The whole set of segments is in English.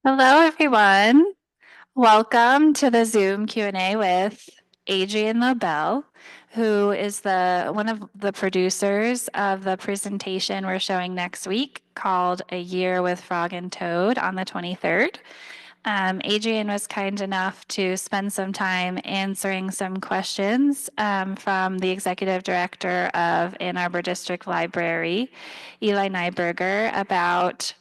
Hello, everyone. Welcome to the Zoom Q&A with Adrianne Lobel, who is the one of the producers of the presentation we're showing next week called A Year with Frog and Toad on the 23rd. Adrianne was kind enough to spend some time answering some questions from the executive director of Ann Arbor District Library, Eli Neiburger, about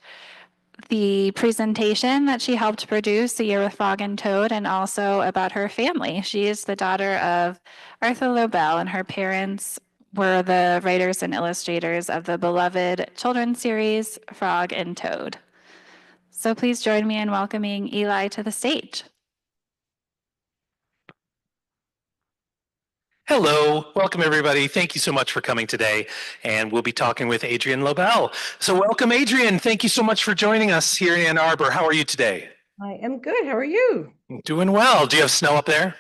the presentation that she helped produce, A Year with Frog and Toad, and also about her family. She is the daughter of Arthur Lobel, and her parents were the writers and illustrators of the beloved children's series, Frog and Toad. So please join me in welcoming Eli to the stage. Hello, welcome everybody. Thank you so much for coming today. And we'll be talking with Adrianne Lobel. So welcome, Adrianne. Thank you so much for joining us here in Ann Arbor. How are you today? I am good. How are you? Doing well. Do you have snow up there?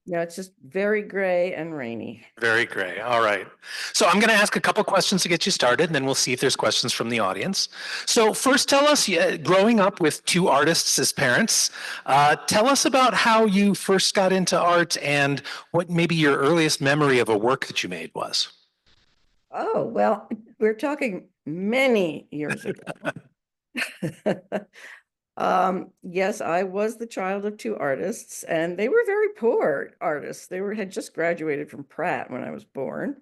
No, it's just very gray and rainy. Very gray. All right. So I'm going to ask a couple questions to get you started, and then we'll see if there's questions from the audience. So first, tell us, growing up with two artists as parents, tell us about how you first got into art and what maybe your earliest memory of a work that you made was. Oh, well, we're talking many years ago. Yes, I was the child of two artists, and they were very poor artists. Had just graduated from Pratt when I was born.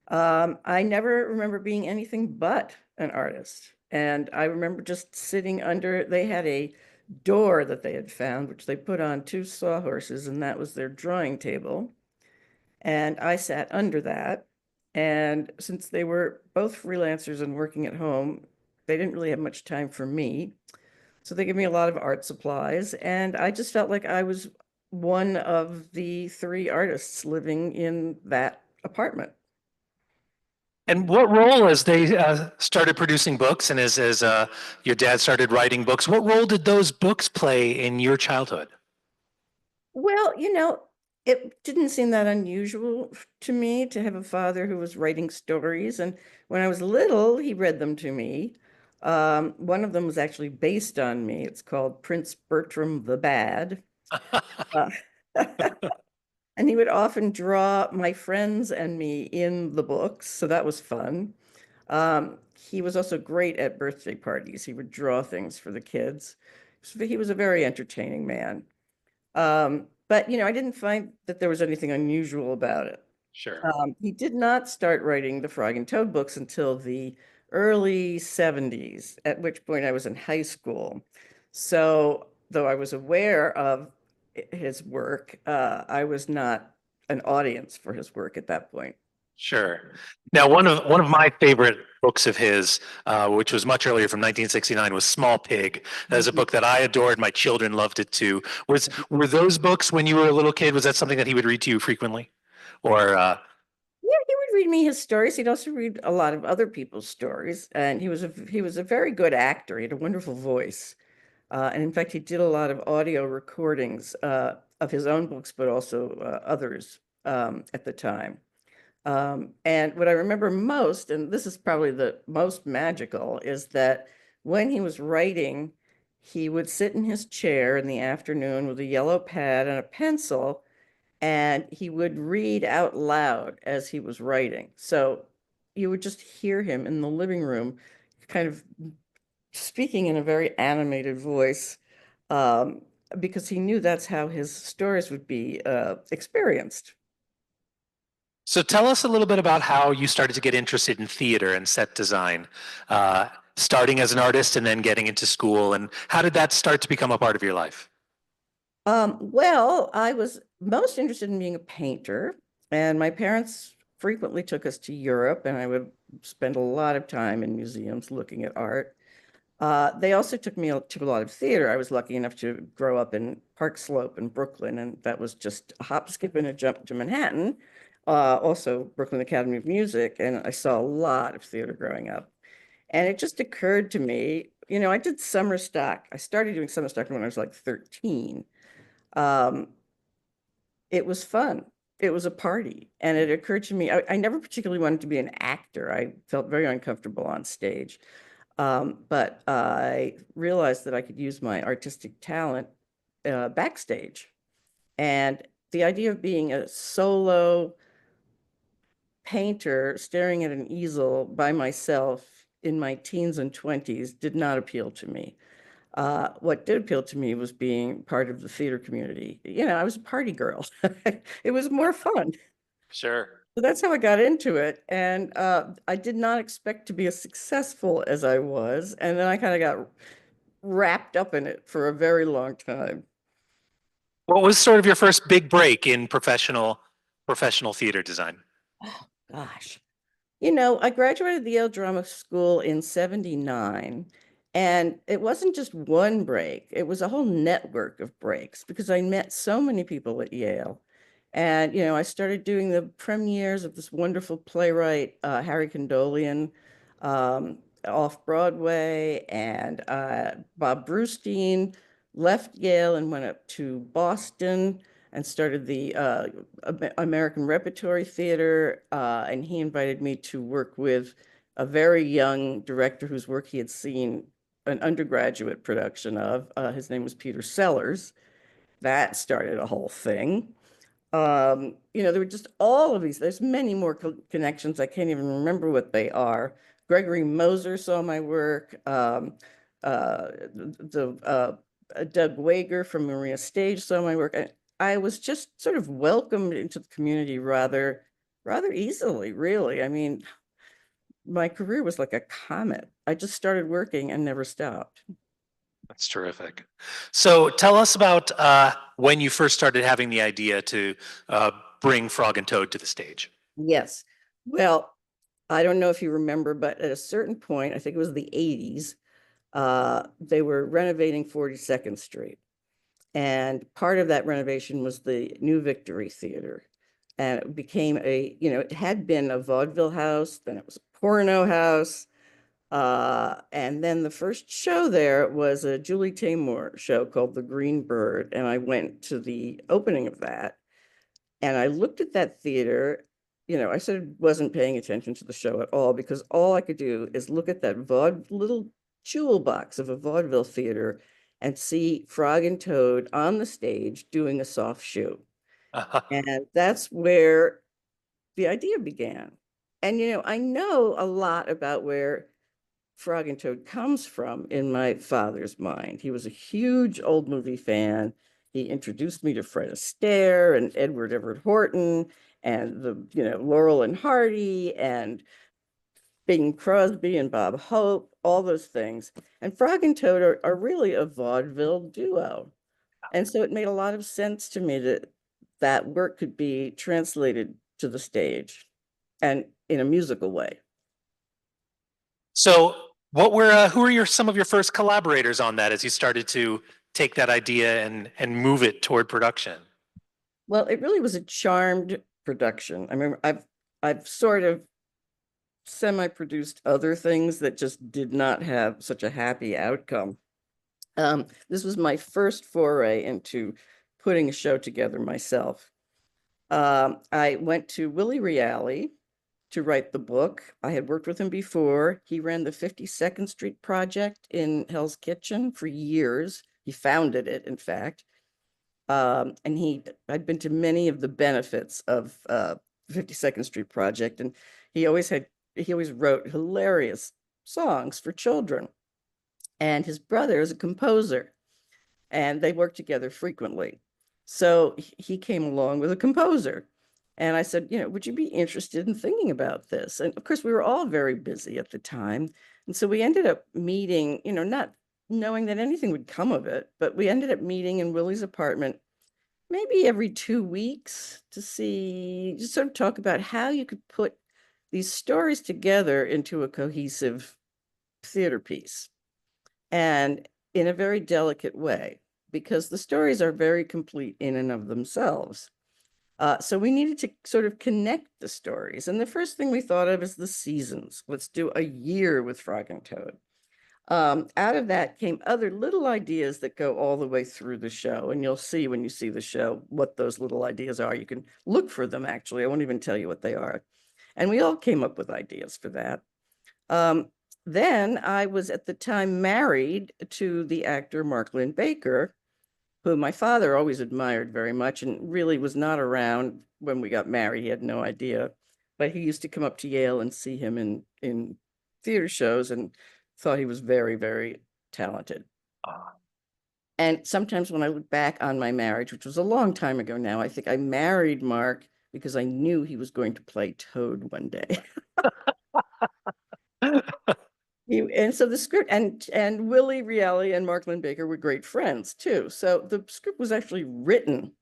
I never remember being anything but an artist. And I remember just sitting under, they had a door that they had found, which they put on two sawhorses, and that was their drawing table. And I sat under that. And since they were both freelancers and working at home, they didn't really have much time for me. So they gave me a lot of art supplies. And I just felt like I was one of the three artists living in that apartment. And what role, as they started producing books and as your dad started writing books, what role did those books play in your childhood? Well, it didn't seem that unusual to me to have a father who was writing stories. And when I was little, he read them to me. One of them was actually based on me. It's called Prince Bertram the Bad. Uh, and he would often draw my friends and me in the books. So that was fun. He was also great at birthday parties. He would draw things for the kids. So he was a very entertaining man. But I didn't find that there was anything unusual about it. Sure. He did not start writing the Frog and Toad books until the early 70s, at which point I was in high school. So though I was aware of his work, I was not an audience for his work at that point. Sure. Now, one of my favorite books of his, which was much earlier from 1969, was Small Pig. That is a book that I adored. My children loved it too. Were those books when you were a little kid? Was that something that he would read to you frequently, or? Yeah, he would read me his stories. He'd also read a lot of other people's stories, and he was a very good actor. He had a wonderful voice, and in fact, he did a lot of audio recordings of his own books, but also others at the time. And what I remember most, and this is probably the most magical, is that when he was writing, he would sit in his chair in the afternoon with a yellow pad and a pencil, and he would read out loud as he was writing. So you would just hear him in the living room, kind of speaking in a very animated voice, um, because he knew that's how his stories would be experienced. So tell us a little bit about how you started to get interested in theater and set design, starting as an artist and then getting into school, and how did that start to become a part of your life? Well, I was most interested in being a painter, and my parents frequently took us to Europe, and I would spend a lot of time in museums looking at art. They also took me to a lot of theater. I was lucky enough to grow up in Park Slope in Brooklyn, and that was just a hop, skip, and a jump to Manhattan. Also, Brooklyn Academy of Music, and I saw a lot of theater growing up. And it just occurred to me, I did summer stock. I started doing summer stock when I was like 13. Um, it was fun. It was a party. And it occurred to me, I never particularly wanted to be an actor. I felt very uncomfortable on stage. But I realized that I could use my artistic talent backstage. And the idea of being a solo painter staring at an easel by myself in my teens and 20s did not appeal to me. What did appeal to me was being part of the theater community. You know, I was a party girl. It was more fun. Sure. So that's how I got into it. And I did not expect to be as successful as I was. And then I kind of got wrapped up in it for a very long time. What was sort of your first big break in professional theater design? Oh, gosh. You know, I graduated the Yale Drama School in 79, and it wasn't just one break, it was a whole network of breaks because I met so many people at Yale. And, you know, I started doing the premieres of this wonderful playwright, Harry Condolian, off Broadway, and Bob Brustein left Yale and went up to Boston and started the American Repertory Theater. And he invited me to work with a very young director whose work he had seen an undergraduate production of. His name was Peter Sellers. That started a whole thing. You know, there were just all of these. There's many more connections. I can't even remember what they are. Gregory Moser saw my work. Doug Wager from Maria Stage saw my work. I was just sort of welcomed into the community rather easily, really. I mean, my career was like a comet. I just started working and never stopped. That's terrific. So tell us about when you first started having the idea to bring Frog and Toad to the stage. Yes. Well, I don't know if you remember, but at a certain point, I think it was the 80s, they were renovating 42nd Street. And part of that renovation was the New Victory Theater. And it became a, you know, it had been a vaudeville house, then it was a porno house. And then the first show there was a Julie Taymor show called The Green Bird. And I went to the opening of that. And I looked at that theater, you know, I sort of wasn't paying attention to the show at all because all I could do is look at that little jewel box of a vaudeville theater and see Frog and Toad on the stage doing a soft shoe. And that's where the idea began. And, you know, I know a lot about where Frog and Toad comes from in my father's mind. He was a huge old movie fan. He introduced me to Fred Astaire and Edward Everett Horton and the, you know, Laurel and Hardy and Bing Crosby and Bob Hope, all those things. And Frog and Toad are really a vaudeville duo. And so it made a lot of sense to me that that work could be translated to the stage and in a musical way. So who were some of your first collaborators on that as you started to take that idea and move it toward production? Well, it really was a charmed production. I mean, I've sort of semi-produced other things that just did not have such a happy outcome. This was my first foray into putting a show together myself. I went to Willie Reale to write the book. I had worked with him before. He ran the 52nd Street project in Hell's Kitchen for years. He founded it, in fact. And I'd been to many of the benefits of 52nd Street project, and he always wrote hilarious songs for children. And his brother is a composer, and they worked together frequently. So he came along with a composer. And I said, you know, would you be interested in thinking about this? And of course, we were all very busy at the time. And so we ended up meeting, you know, not knowing that anything would come of it, but we ended up meeting in Willie's apartment maybe every 2 weeks to just sort of talk about how you could put these stories together into a cohesive theater piece, and in a very delicate way, because the stories are very complete in and of themselves. So we needed to sort of connect the stories. And the first thing we thought of is the seasons. Let's do a year with Frog and Toad. Out of that came other little ideas that go all the way through the show. And you'll see when you see the show what those little ideas are. You can look for them, actually. I won't even tell you what they are. And we all came up with ideas for that. then I was at the time married to the actor Mark Lynn Baker, who my father always admired very much and really was not around when we got married. He had no idea, but he used to come up to Yale and see him in theater shows and thought he was very, very talented. Ah. And sometimes when I look back on my marriage, which was a long time ago now, I think I married Mark because I knew he was going to play Toad one day. And so the script and Willie Reale and Mark Lynn Baker were great friends too. So the script was actually written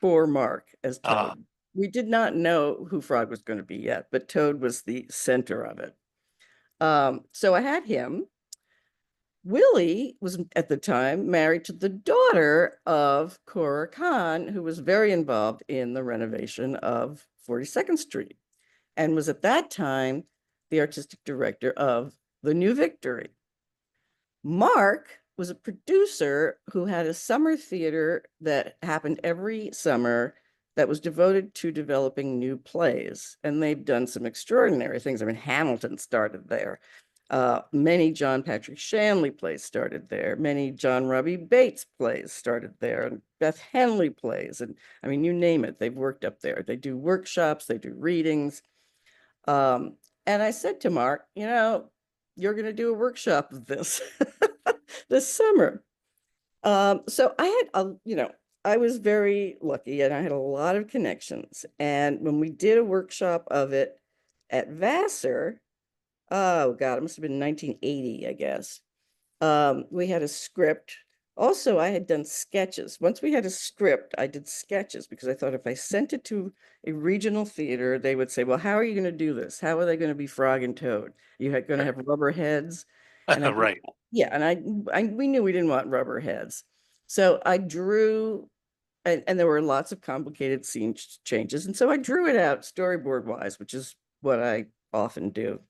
for Mark as Ah. Toad. We did not know who Frog was going to be yet, but Toad was the center of it. So I had him. Willie was at the time married to the daughter of Cora Khan, who was very involved in the renovation of 42nd Street and was at that time the artistic director of the New Victory. Mark was a producer who had a summer theater that happened every summer that was devoted to developing new plays. And they've done some extraordinary things. I mean, Hamilton started there. Many John Patrick Shanley plays started there. Many John Robbie Bates plays started there. And Beth Henley plays. And I mean, you name it, they've worked up there. They do workshops, they do readings. And I said to Mark, you know, you're going to do a workshop of this this summer. So I had I was very lucky and I had a lot of connections. And when we did a workshop of it at Vassar, oh God, it must have been 1980, I guess. We had a script. Also, I had done sketches. Once we had a script, I did sketches because I thought if I sent it to a regional theater, they would say, well, how are you going to do this? How are they going to be Frog and Toad? You're going to have rubber heads. And I, Right. yeah, and we knew we didn't want rubber heads. So I drew, and there were lots of complicated scene changes. And so I drew it out storyboard wise, which is what I often do.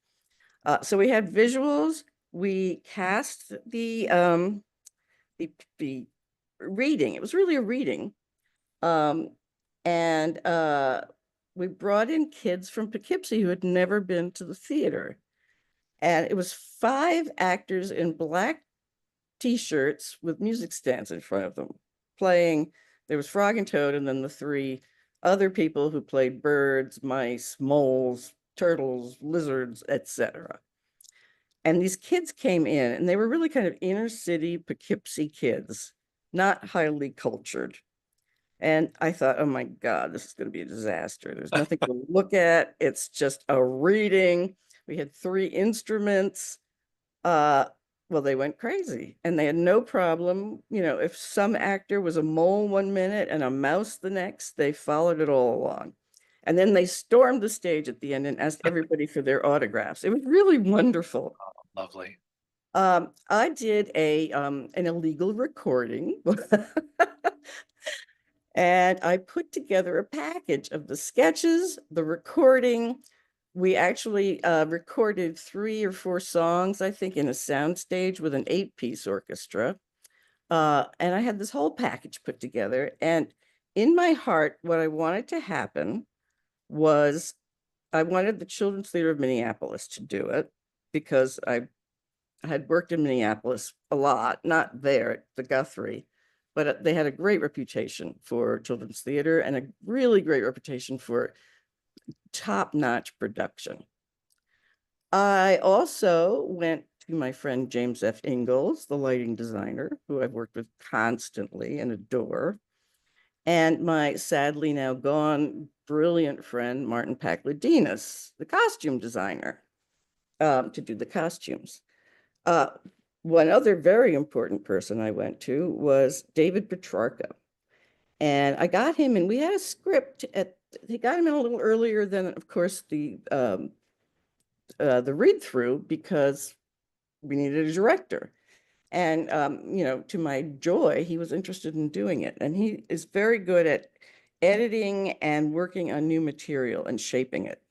So we had visuals. We cast the reading. It was really a reading. And we brought in kids from Poughkeepsie who had never been to the theater. And it was 5 actors in black t-shirts with music stands in front of them playing. There was Frog and Toad, and then the 3 other people who played birds, mice, moles, turtles, lizards, etc. And these kids came in and they were really kind of inner city Poughkeepsie kids, not highly cultured. And I thought, oh my God, this is going to be a disaster. There's nothing to look at. It's just a reading. We had 3 instruments. Well, they went crazy and they had no problem. You know, if some actor was a mole one minute and a mouse the next, they followed it all along. And then they stormed the stage at the end and asked everybody for their autographs. It was really wonderful. Lovely. I did an illegal recording and I put together a package of the sketches, the recording. We actually recorded 3 or 4 songs, I think, in a soundstage with an 8-piece orchestra. And I had this whole package put together. And in my heart, what I wanted to happen was I wanted the Children's Theater of Minneapolis to do it because I had worked in Minneapolis a lot, not there at the Guthrie, but they had a great reputation for children's theater and a really great reputation for top-notch production. I also went to my friend James F. Ingalls, the lighting designer, who I've worked with constantly and adore, and my sadly now gone brilliant friend, Martin Pakladinas, the costume designer, to do the costumes. One other very important person I went to was David Petrarca. And I got him, and we had a script he got him in a little earlier than, of course, the read-through because we needed a director. And, you know, to my joy, he was interested in doing it. And he is very good at editing and working on new material and shaping it.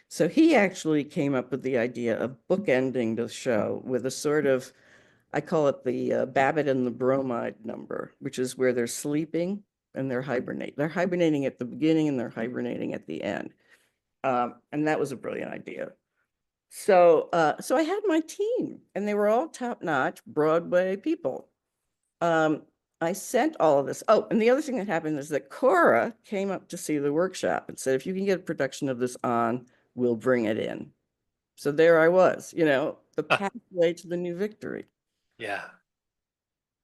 So he actually came up with the idea of bookending the show with a sort of, I call it the Babbitt and the Bromide number, which is where they're sleeping and they're hibernating. They're hibernating at the beginning and they're hibernating at the end. And that was a brilliant idea. So I had my team, and they were all top-notch Broadway people. Um, I sent all of this. Oh, and the other thing that happened is that Cora came up to see the workshop and said, if you can get a production of this on, we'll bring it in. So there I was, the pathway to the new victory. Yeah.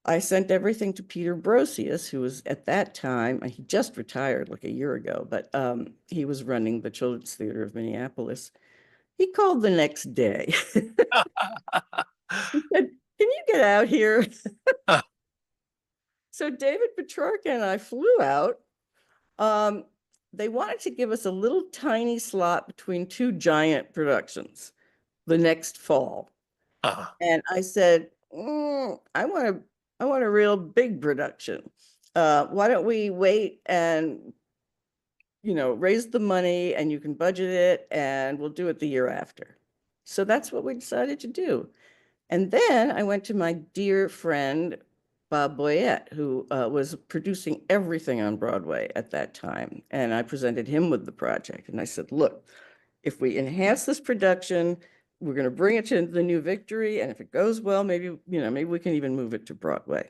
I sent everything to Peter Brosius, who was at that time, he just retired like a year ago, but he was running the Children's Theater of Minneapolis. He called the next day. He said, can you get out here? So David Petrarca and I flew out. They wanted to give us a little tiny slot between two giant productions the next fall. And I said, I want a real big production. Why don't we wait and, raise the money, and you can budget it, and we'll do it the year after. So that's what we decided to do. And then I went to my dear friend, Bob Boyette, who was producing everything on Broadway at that time. And I presented him with the project. And I said, look, if we enhance this production, we're going to bring it to the new victory. And if it goes well, maybe we can even move it to Broadway.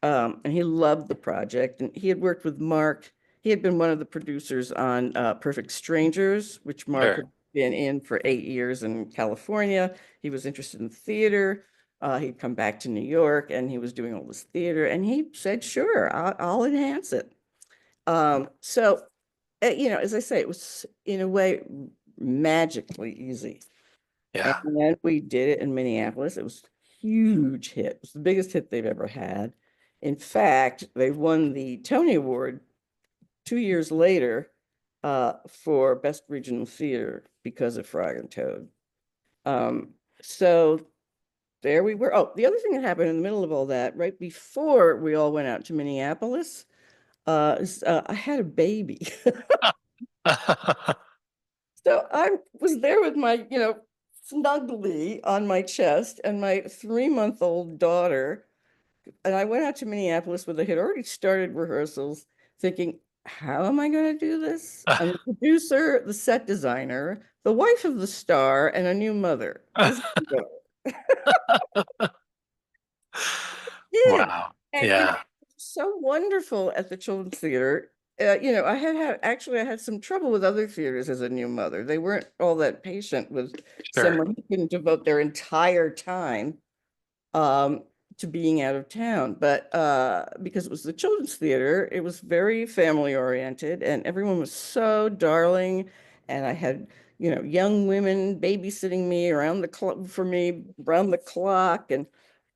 And he loved the project. And he had worked with Mark. He had been one of the producers on Perfect Strangers, which Mark had been in for 8 years in California. He was interested in theater. He'd come back to New York, and he was doing all this theater. And he said, sure, I'll enhance it. So, as I say, it was in a way magically easy. Yeah. And then we did it in Minneapolis. It was a huge hit. It was the biggest hit they've ever had. In fact, they won the Tony Award 2 years later for Best Regional Theater because of Frog and Toad. So there we were. Oh, the other thing that happened in the middle of all that, right before we all went out to Minneapolis, I had a baby. So I was there with my, snugly on my chest, and my 3-month-old daughter. And I went out to Minneapolis where they had already started rehearsals, thinking, how am I going to do this? I'm the producer, the set designer, the wife of the star, and a new mother. This is Wow. And Yeah. so wonderful at the Children's Theater. I had some trouble with other theaters as a new mother. They weren't all that patient with Sure. someone who couldn't devote their entire time to being out of town. But because it was the Children's Theater, it was very family oriented, and everyone was so darling. And I had, young women babysitting me around the clock. And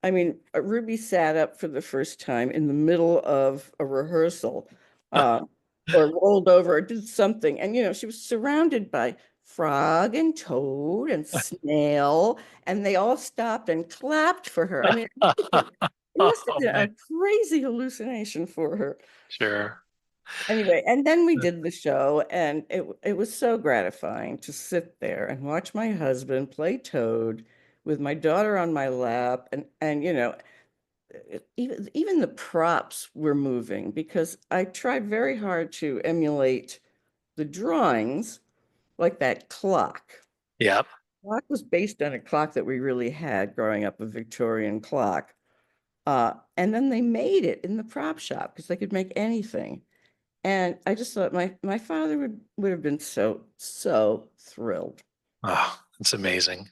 I mean, Ruby sat up for the first time in the middle of a rehearsal, or rolled over or did something. And, she was surrounded by frog and toad and snail, and they all stopped and clapped for her. I mean, it must have Oh, been a man. crazy hallucination for her. Sure. Anyway, and then we did the show, and it was so gratifying to sit there and watch my husband play Toad with my daughter on my lap, and even the props were moving, because I tried very hard to emulate the drawings, like that clock. Yep. Clock was based on a clock that we really had growing up, a Victorian clock. And then they made it in the prop shop because they could make anything. And I just thought my father would have been so thrilled. Oh, that's amazing.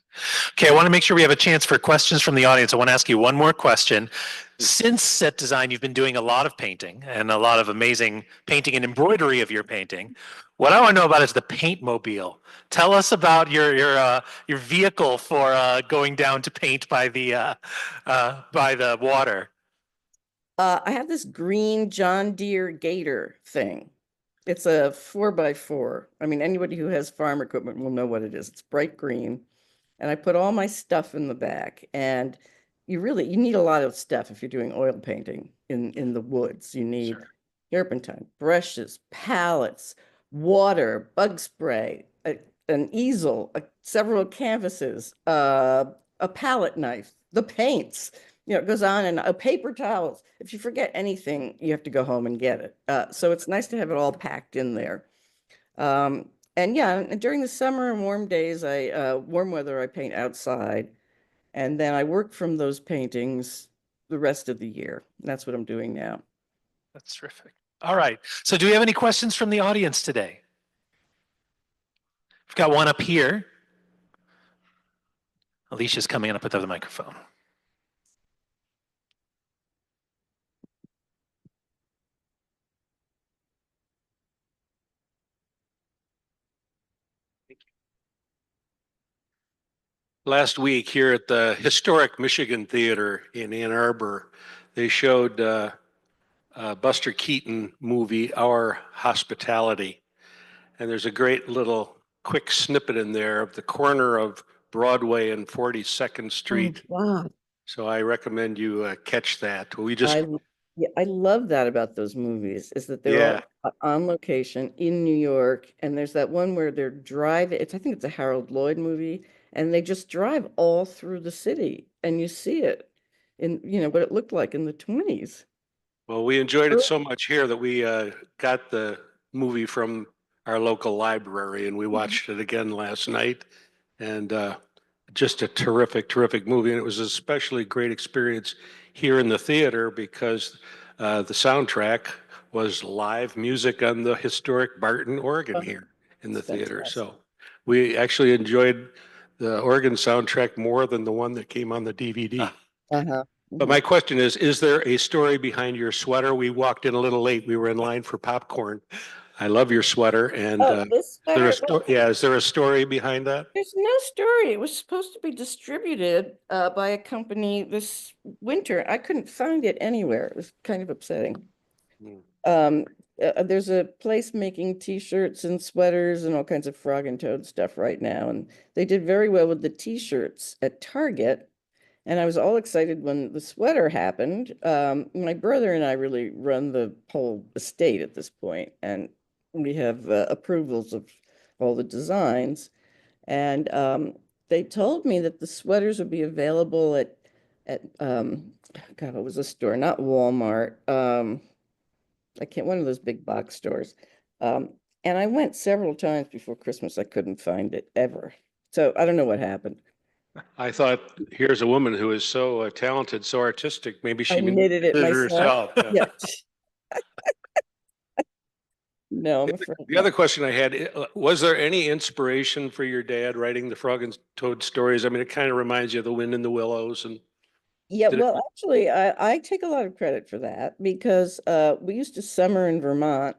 Okay, I want to make sure we have a chance for questions from the audience. I want to ask you one more question. Since set design, you've been doing a lot of painting and a lot of amazing painting and embroidery of your painting. What I want to know about is the paint mobile. Tell us about your vehicle for going down to paint by the water. I have this green John Deere Gator thing. It's a 4x4. I mean, anybody who has farm equipment will know what it is. It's bright green. And I put all my stuff in the back. And you need a lot of stuff if you're doing oil painting in the woods. You need turpentine, brushes, palettes, water, bug spray, an easel, several canvases, a palette knife, the paints. It goes on, and paper towels. If you forget anything, you have to go home and get it. So it's nice to have it all packed in there. And yeah, and during the summer and warm days, warm weather, I paint outside. And then I work from those paintings the rest of the year. That's what I'm doing now. That's terrific. All right. So do we have any questions from the audience today? We've got one up here. Alicia's coming up with the microphone. Last week here at the historic Michigan Theater in Ann Arbor, they showed Buster Keaton movie, Our Hospitality. And there's a great little quick snippet in there of the corner of Broadway and 42nd Street. Wow. So I recommend you catch that. We just, Yeah, I love that about those movies is that they're yeah, all on location in New York. And there's that one where they're driving. I think it's a Harold Lloyd movie, and they just drive all through the city, and you see it in, what it looked like in the 20s. well, we enjoyed it so much here that we got the movie from our local library and we watched it again last night. And just a terrific, terrific movie. And it was an especially great experience here in the theater because the soundtrack was live music on the historic Barton organ here in the It's theater. fantastic. So we actually enjoyed the organ soundtrack more than the one that came on the DVD. Uh-huh. But my question is there a story behind your sweater? We walked in a little late. We were in line for popcorn. I love your sweater. And Oh, this is there a sweater, well, yeah, is there a story behind that? there's no story. It was supposed to be distributed by a company this winter. I couldn't find it anywhere. It was kind of upsetting. Hmm. There's a place making t-shirts and sweaters and all kinds of frog and toad stuff right now, and they did very well with the t-shirts at Target. And I was all excited when the sweater happened. My brother and I really run the whole estate at this point, and we have approvals of all the designs. And they told me that the sweaters would be available at God, it was a store, not Walmart. I can't, one of those big box stores. And I went several times before Christmas. I couldn't find it ever. So I don't know what happened. I thought, here's a woman who is so talented, so artistic. Maybe I she knitted it did it myself. herself. Yeah. No, I'm afraid The other not. question I had, was there any inspiration for your dad writing the Frog and Toad stories? I mean, it kind of reminds you of The Wind in the Willows and Yeah, did it, well, actually, I take a lot of credit for that because we used to summer in Vermont.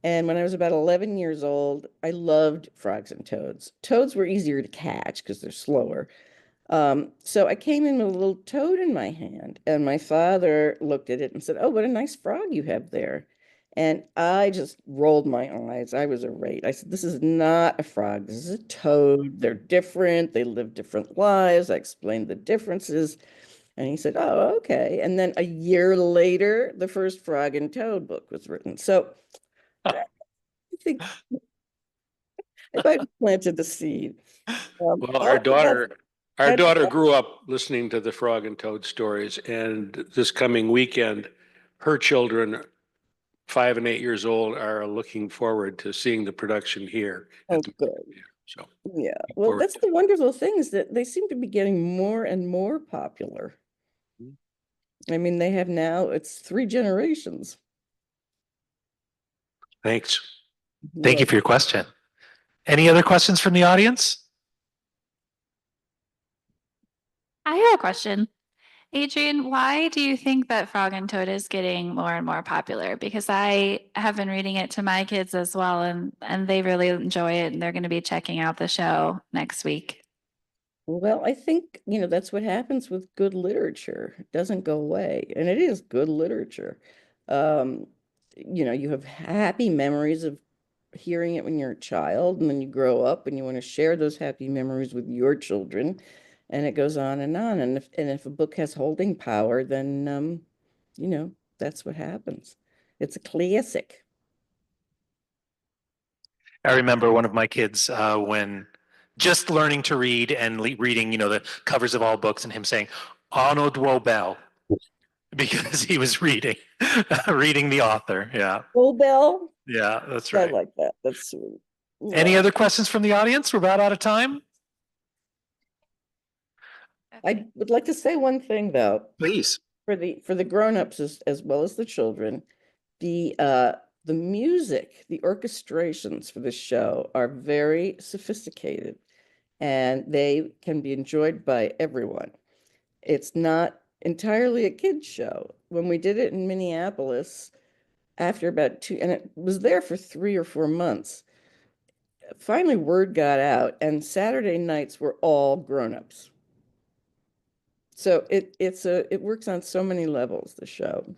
And when I was about 11 years old, I loved frogs and toads. Toads were easier to catch because they're slower. So I came in with a little toad in my hand, and my father looked at it and said, "Oh, what a nice frog you have there." And I just rolled my eyes. I was irate. I said, "This is not a frog. This is a toad. They're different. They live different lives." I explained the differences. And he said, "Oh, okay." And then a year later, the first Frog and Toad book was written. So I think I planted the seed. well, Also, our that's daughter grew up listening to the Frog and Toad stories, and this coming weekend, her children, 5 and 8 years old, are looking forward to seeing the production here at oh, the good. Theater. So Yeah. looking Well, forward that's to the wonderful thing is that they seem to be getting more and more popular. it. I mean, they have now, it's 3 generations. Thanks. Thank you for your question. Any other questions from the audience? I have a question. Adrian, why do you think that Frog and Toad is getting more and more popular? Because I have been reading it to my kids as well, and they really enjoy it, and they're going to be checking out the show next week. Well, I think, that's what happens with good literature. It doesn't go away, and it is good literature. Um, you have happy memories of hearing it when you're a child, and then you grow up and you want to share those happy memories with your children, and it goes on and on. And if a book has holding power, then that's what happens. It's a classic. I remember one of my kids when just learning to read and reading, the covers of all books, and him saying Arnold Lobel because he was reading, reading the author. Yeah, Lobel, yeah, that's I right. like that. That's sweet. Any Yeah. other questions from the audience? We're about out of time. I would like to say one thing though, Please. for the grown-ups as well as the children, the music, the orchestrations for the show are very sophisticated and they can be enjoyed by everyone. It's not entirely a kid's show. When we did it in Minneapolis, after about and it was there for 3 or 4 months, finally word got out and Saturday nights were all grown-ups. So it works on so many levels, the show.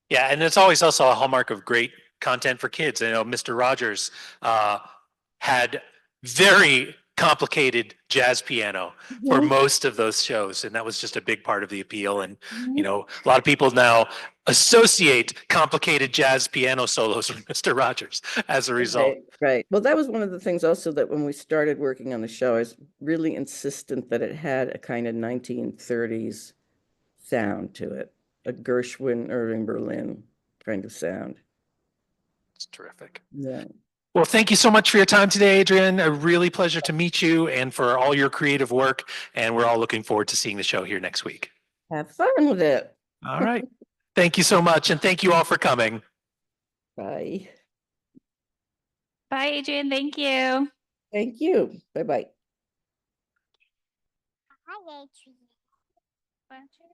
Yeah, and it's always also a hallmark of great content for kids. I know Mr. Rogers had very complicated jazz piano for Mhm. most of those shows, and that was just a big part of the appeal. And you know, a lot of people now associate complicated jazz piano solos with Mr. Rogers as a result. Right. Well, that was one of the things also that when we started working on the show, I was really insistent that it had a kind of 1930s sound to it, a Gershwin, Irving Berlin kind of sound. It's terrific. Yeah. Well, thank you so much for your time today, Adrianne. A really pleasure to meet you and for all your creative work. And we're all looking forward to seeing the show here next week. Have fun with it. All right. Thank you so much. And thank you all for coming. Bye. Bye, Adrian. Thank you. Thank you. Bye-bye. Hi, Adrian.